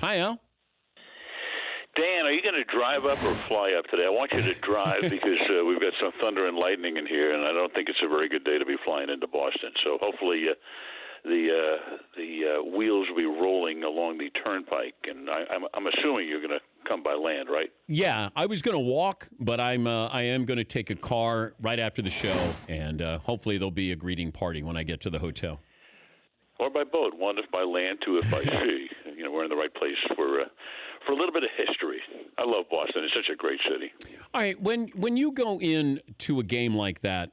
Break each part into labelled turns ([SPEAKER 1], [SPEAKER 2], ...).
[SPEAKER 1] Hi, Al.
[SPEAKER 2] Dan, are you going to drive up or fly up today? I want you to drive because we've got some thunder and lightning in here, and I don't think it's a very good day to be flying into Boston. So hopefully the wheels will be rolling along the turnpike, and I'm assuming you're going to come by land, right?
[SPEAKER 1] Yeah, I was going to walk, but I am going to take a car right after the show, and hopefully there'll be a greeting party when I get to the hotel.
[SPEAKER 2] Or by boat. One if by land, two if by sea. We're in the right place for a little bit of history. I love Boston. It's such a great city.
[SPEAKER 1] All right, when you go in to a game like that,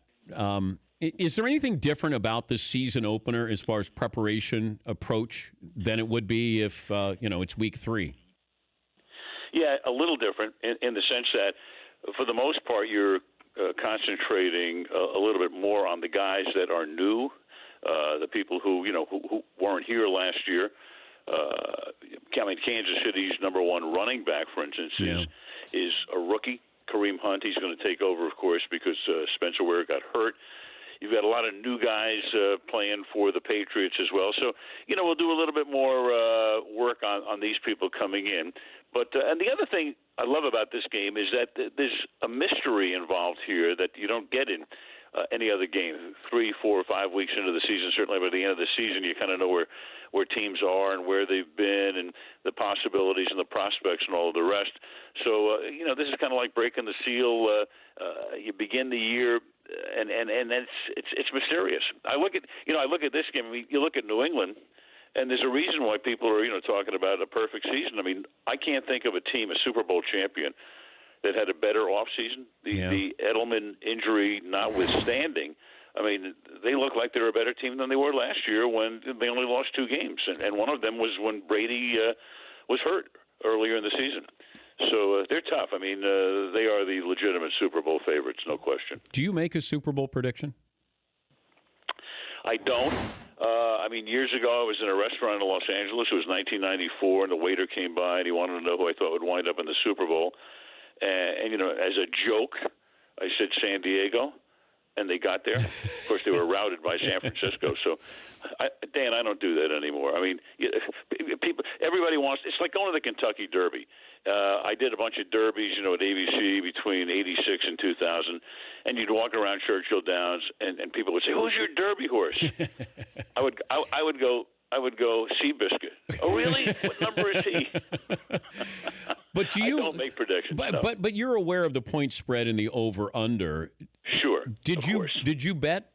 [SPEAKER 1] is there anything different about this season opener as far as preparation approach than it would be if it's week 3?
[SPEAKER 2] Yeah, a little different in the sense that, for the most part, you're concentrating a little bit more on the guys that are new, the people who weren't here last year. Kansas City's number one running back, for instance, is a rookie, Kareem Hunt. He's going to take over, of course, because Spencer Ware got hurt. You've got a lot of new guys playing for the Patriots as well. So, we'll do a little bit more work on these people coming in. But and the other thing I love about this game is that there's a mystery involved here that you don't get in any other game. 3, 4, or 5 weeks into the season, certainly by the end of the season, you kind of know where teams are and where they've been and the possibilities and the prospects and all of the rest. So, this is kind of like breaking the seal. You begin the year, and it's mysterious. I look at this game. I mean, you look at New England, and there's a reason why people are talking about a perfect season. I mean, I can't think of a team, a Super Bowl champion, that had a better offseason. The Edelman injury notwithstanding, I mean, they look like they're a better team than they were last year when they only lost 2 games, and one of them was when Brady was hurt earlier in the season. So they're tough. I mean, they are the legitimate Super Bowl favorites, no question.
[SPEAKER 1] Do you make a Super Bowl prediction?
[SPEAKER 2] I don't. Years ago I was in a restaurant in Los Angeles. It was 1994, and the waiter came by, and he wanted to know who I thought would wind up in the Super Bowl. And as a joke, I said San Diego, and they got there. Of course, they were routed by San Francisco. So, Dan, I don't do that anymore. I mean, everybody wants. It's like going to the Kentucky Derby. I did a bunch of derbies, at ABC between '86 and 2000, and you'd walk around Churchill Downs, and people would say, "Who's your Derby horse?" I would go Seabiscuit. Oh, really? What number is he?
[SPEAKER 1] But I
[SPEAKER 2] don't make predictions.
[SPEAKER 1] But you're aware of the point spread and the over/under.
[SPEAKER 2] Sure.
[SPEAKER 1] Did you bet?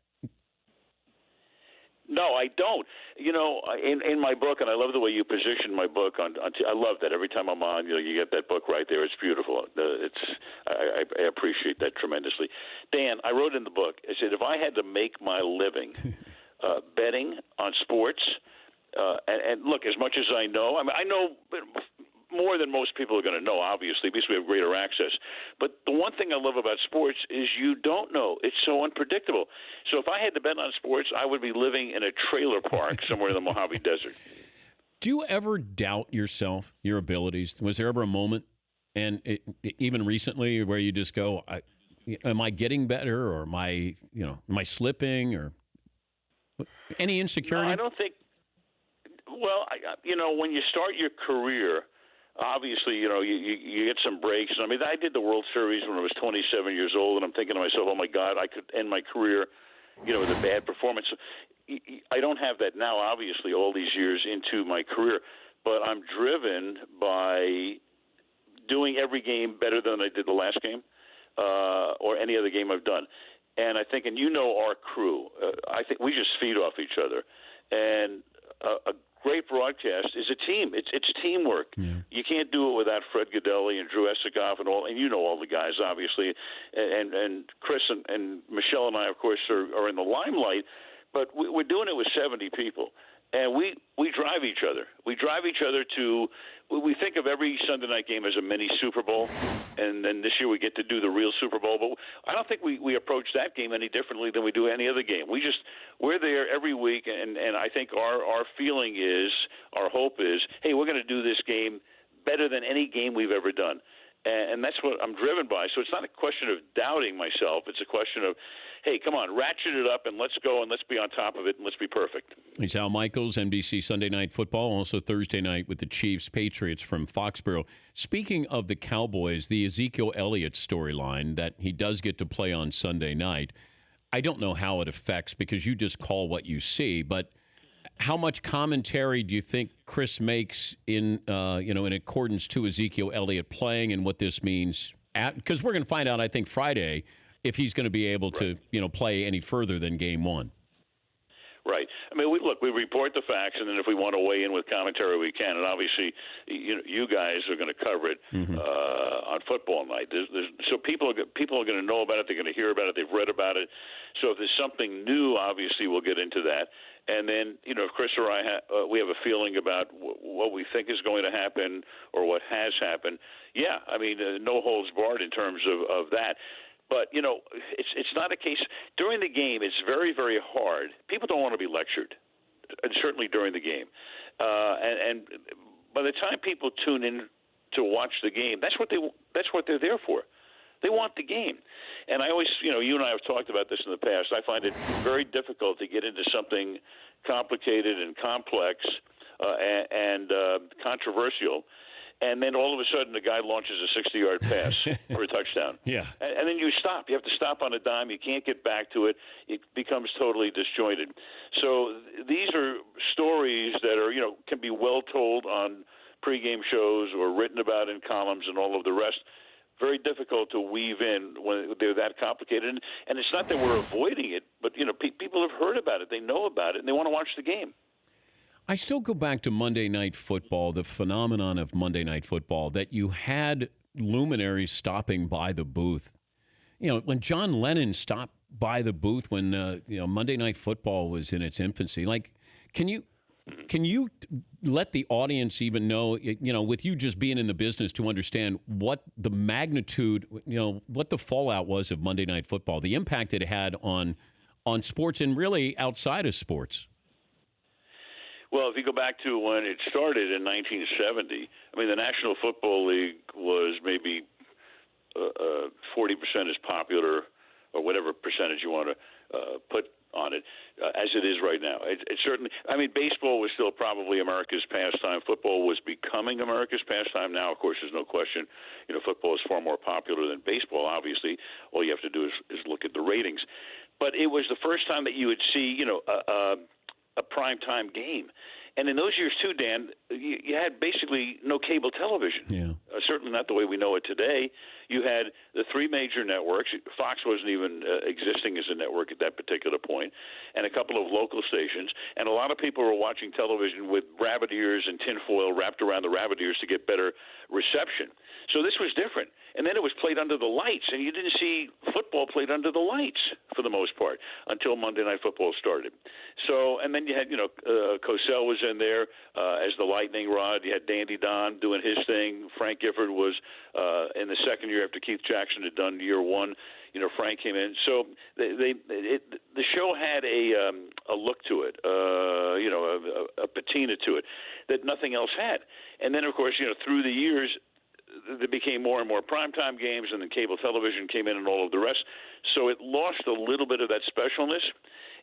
[SPEAKER 2] No, I don't. In my book, and I love the way you position my book I love that. Every time I'm on, you get that book right there. It's beautiful. I appreciate that tremendously. Dan, I wrote in the book, I said, if I had to make my living betting on sports, and look, as much as I know, I know more than most people are going to know, obviously, because we have greater access. But the one thing I love about sports is you don't know. It's so unpredictable. So if I had to bet on sports, I would be living in a trailer park somewhere in the Mojave Desert.
[SPEAKER 1] Do you ever doubt yourself, your abilities? Was there ever a moment, and even recently, where you just go, am I getting better, or am I slipping, or any insecurity?
[SPEAKER 2] No, I don't think. Well, when you start your career, obviously, you get some breaks. I mean, I did the World Series when I was 27 years old, and I'm thinking to myself, oh, my God, I could end my career, with a bad performance. I don't have that now, obviously, all these years into my career, but I'm driven by doing every game better than I did the last game or any other game I've done. And I think, and our crew, I think we just feed off each other. And a great broadcast is a team. It's teamwork. Yeah. You can't do it without Fred Godelli and Drew Esikoff and all, and all the guys, obviously, and Chris and Michelle and I, of course, are in the limelight, but we're doing it with 70 people. And we drive each other. We drive each other to – we think of every Sunday night game as a mini Super Bowl, and then this year we get to do the real Super Bowl. But I don't think we approach that game any differently than we do any other game. We're there every week, and I think our feeling is, our hope is, hey, we're going to do this game better than any game we've ever done. And that's what I'm driven by. So it's not a question of doubting myself. It's a question of, hey, come on, ratchet it up and let's go and let's be on top of it and let's be perfect.
[SPEAKER 1] He's Al Michaels, NBC Sunday Night Football, also Thursday night with the Chiefs Patriots from Foxborough. Speaking of the Cowboys, the Ezekiel Elliott storyline that he does get to play on Sunday night, I don't know how it affects because you just call what you see, but how much commentary do you think Chris makes in in accordance to Ezekiel Elliott playing and what this means? Because we're going to find out, I think, Friday if he's going to be able to play any further than Game 1.
[SPEAKER 2] Right. I mean, we report the facts, and then if we want to weigh in with commentary, we can. And obviously, you guys are going to cover it on football night. So people are going to know about it. They're going to hear about it. They've read about it. So if there's something new, obviously, we'll get into that. And then, if Chris or I we have a feeling about what we think is going to happen or what has happened, yeah, I mean, no holds barred in terms of that. But, it's not a case. During the game, it's very, very hard. People don't want to be lectured, and certainly during the game. And by the time people tune in to watch the game, that's what they're there for. They want the game. And I always, you and I have talked about this in the past. I find it very difficult to get into something complicated and complex and controversial. And then all of a sudden, the guy launches a 60-yard pass for a touchdown.
[SPEAKER 1] Yeah.
[SPEAKER 2] And then you stop. You have to stop on a dime. You can't get back to it. It becomes totally disjointed. So these are stories that are, can be well told on pregame shows or written about in columns and all of the rest. Very difficult to weave in when they're that complicated. And it's not that we're avoiding it, but, people have heard about it. They know about it, and they want to watch the game.
[SPEAKER 1] I still go back to Monday Night Football, the phenomenon of Monday Night Football, that you had luminaries stopping by the booth. When John Lennon stopped by the booth when Monday Night Football was in its infancy, can you let the audience even know, with you just being in the business, to understand what the magnitude, what the fallout was of Monday Night Football, the impact it had on sports and really outside of sports?
[SPEAKER 2] Well, if you go back to when it started in 1970, I mean, the National Football League was maybe 40% as popular, or whatever percentage you want to put on it, as it is right now. It certainly, I mean, baseball was still probably America's pastime. Football was becoming America's pastime. Now, of course, there's no question, football is far more popular than baseball, obviously. All you have to do is look at the ratings. But it was the first time that you would see, a primetime game. And in those years, too, Dan, you had basically no cable television.
[SPEAKER 1] Yeah.
[SPEAKER 2] Certainly not the way we know it today. You had the three major networks. Fox wasn't even existing as a network at that particular point, and a couple of local stations. And a lot of people were watching television with rabbit ears and tinfoil wrapped around the rabbit ears to get better reception. So this was different. And then it was played under the lights, and you didn't see football played under the lights for the most part until Monday Night Football started. So, and then you had, Cosell was in there as the lightning rod. You had Dandy Don doing his thing. Frank Gifford was in the second year after Keith Jackson had done year one. Frank came in. So the show had a look to it, a patina to it that nothing else had. And then, of course, through the years, there became more and more primetime games, and then cable television came in and all of the rest. So it lost a little bit of that specialness.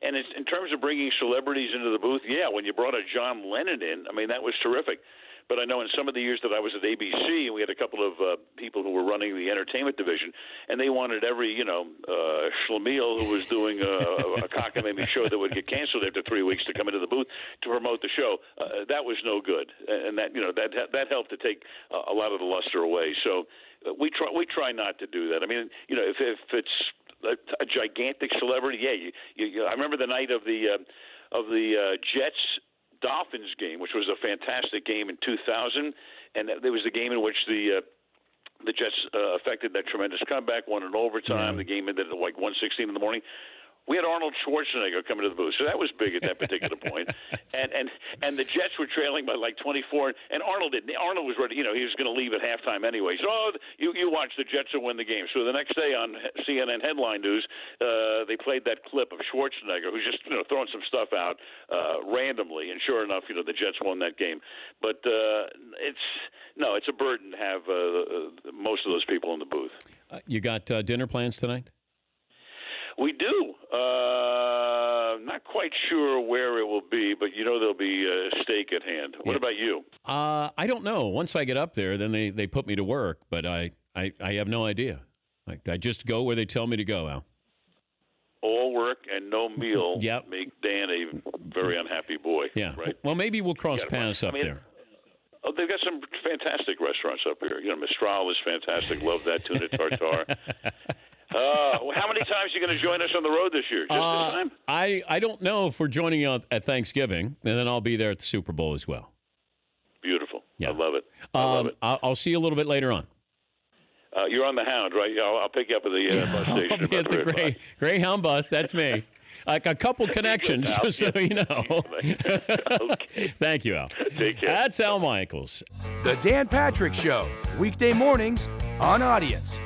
[SPEAKER 2] And in terms of bringing celebrities into the booth, yeah, when you brought a John Lennon in, I mean, that was terrific. But I know in some of the years that I was at ABC, and we had a couple of people who were running the entertainment division, and they wanted every, schlemiel who was doing a cockamamie show that would get canceled after 3 weeks to come into the booth to promote the show. That was no good, and that helped to take a lot of the luster away. So we try not to do that. I mean, if it's a gigantic celebrity, yeah. I remember the night of the Jets Dolphins game, which was a fantastic game in 2000, and there was the game in which the Jets affected that tremendous comeback, won in overtime. The game ended at like 1:16 in the morning. We had Arnold Schwarzenegger coming to the booth, so that was big at that particular point. And the Jets were trailing by like 24, and Arnold was ready. He was going to leave at halftime anyway. So you watch the Jets will win the game. So the next day on CNN headline news, they played that clip of Schwarzenegger, who's just throwing some stuff out randomly, and sure enough, the Jets won that game. But it's No, it's a burden to have most of those people in the booth.
[SPEAKER 1] You got dinner plans tonight?
[SPEAKER 2] We do. Not quite sure where it will be, but there'll be a steak at hand. What about you?
[SPEAKER 1] I don't know. Once I get up there, then they put me to work, but I have no idea. I just go where they tell me to go, Al.
[SPEAKER 2] All work and no meal
[SPEAKER 1] Yep.
[SPEAKER 2] make Dan a very unhappy boy.
[SPEAKER 1] Yeah.
[SPEAKER 2] Right?
[SPEAKER 1] Well, maybe we'll cross paths up there.
[SPEAKER 2] Oh, they've got some fantastic restaurants up here. Mistral is fantastic. Love that tuna tartare. How many times are you going to join us on the road this year? Just this time?
[SPEAKER 1] I don't know if we're joining you at Thanksgiving, and then I'll be there at the Super Bowl as well.
[SPEAKER 2] Beautiful.
[SPEAKER 1] Yeah.
[SPEAKER 2] I love it. I love it.
[SPEAKER 1] I'll see you a little bit later on.
[SPEAKER 2] You're on the Hound, right? I'll pick you up at the bus station.
[SPEAKER 1] I'll be at the Greyhound bus. That's me. Like a couple connections, just so you know.
[SPEAKER 2] Okay.
[SPEAKER 1] Thank you, Al.
[SPEAKER 2] Take care.
[SPEAKER 1] That's Al Michaels.
[SPEAKER 3] The Dan Patrick Show, weekday mornings on Audience.